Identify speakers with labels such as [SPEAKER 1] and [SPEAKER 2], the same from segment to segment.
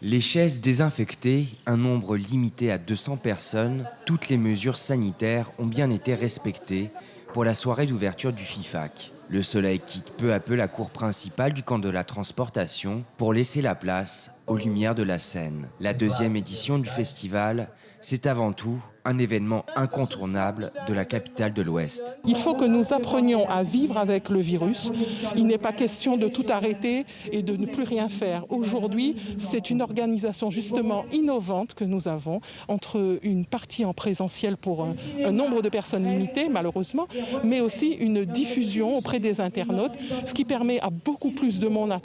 [SPEAKER 1] Les chaises désinfectées, un nombre limité à 200 personnes, toutes les mesures sanitaires ont bien été respectées pour la soirée d'ouverture du FIFAC. Le soleil quitte peu à peu la cour principale du camp de la transportation pour laisser la place aux lumières de la scène. La deuxième édition du festival, c'est avant tout un événement incontournable de la capitale de l'Ouest.
[SPEAKER 2] Il faut que nous apprenions à vivre avec le virus. Il n'est pas question de tout arrêter et de ne plus rien faire. Aujourd'hui, c'est une organisation justement innovante que nous avons entre une partie en présentiel pour un nombre de personnes limité, malheureusement, mais aussi une diffusion auprès des internautes, ce qui permet à beaucoup plus de monde à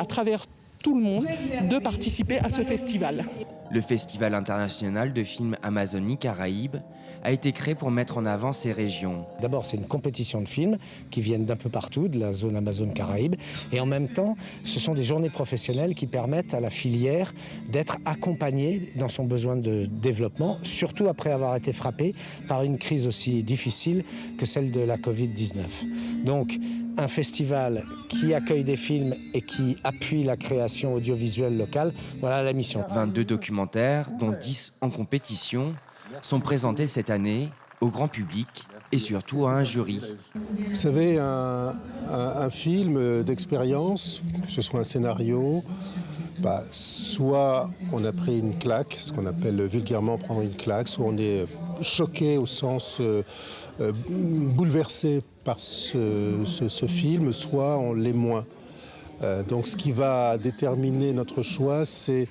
[SPEAKER 2] travers tout le monde de participer à ce festival.
[SPEAKER 1] Le Festival international de films Amazonie-Caraïbes a été créé pour mettre en avant ces régions.
[SPEAKER 3] D'abord, c'est une compétition de films qui viennent d'un peu partout, de la zone Amazone-Caraïbes. Et en même temps, ce sont des journées professionnelles qui permettent à la filière d'être accompagnée dans son besoin de développement, surtout après avoir été frappée par une crise aussi difficile que celle de la Covid-19. Donc, un festival qui accueille des films et qui appuie la création audiovisuelle locale, voilà la mission.
[SPEAKER 1] 22 documentaires, dont 10 en compétition, sont présentés cette année au grand public et surtout à un jury.
[SPEAKER 4] Vous savez, un film d'expérience, que ce soit un scénario, soit on a pris une claque, ce qu'on appelle vulgairement prendre une claque, soit on est choqué au sens bouleversé par ce film, soit on l'est moins. Donc ce qui va déterminer notre choix, c'est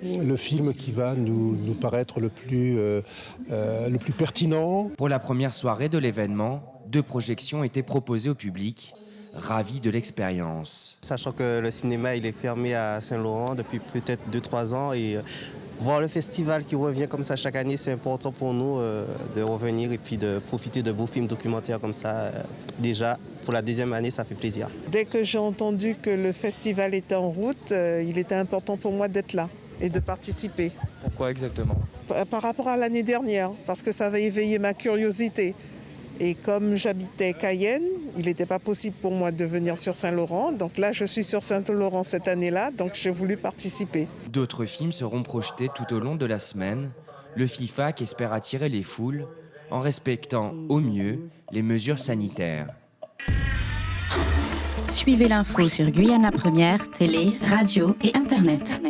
[SPEAKER 4] le film qui va nous paraître le plus pertinent.
[SPEAKER 1] Pour la première soirée de l'événement, 2 projections étaient proposées au public, ravis de l'expérience.
[SPEAKER 5] Sachant que le cinéma il est fermé à Saint-Laurent depuis peut-être 2-3 ans et voir le festival qui revient comme ça chaque année, c'est important pour nous de revenir et puis de profiter de beaux films documentaires comme ça. Déjà, pour la deuxième année, ça fait plaisir.
[SPEAKER 6] Dès que j'ai entendu que le festival était en route, il était important pour moi d'être là et de participer.
[SPEAKER 1] Pourquoi exactement ?
[SPEAKER 6] Par rapport à l'année dernière, parce que ça va éveiller ma curiosité. Et comme j'habitais Cayenne, il n'était pas possible pour moi de venir sur Saint-Laurent. Donc là, je suis sur Saint-Laurent cette année-là, donc j'ai voulu participer.
[SPEAKER 1] D'autres films seront projetés tout au long de la semaine. Le FIFAC espère attirer les foules en respectant au mieux les mesures sanitaires.
[SPEAKER 7] Suivez l'info sur Guyana Première, télé, radio et Internet.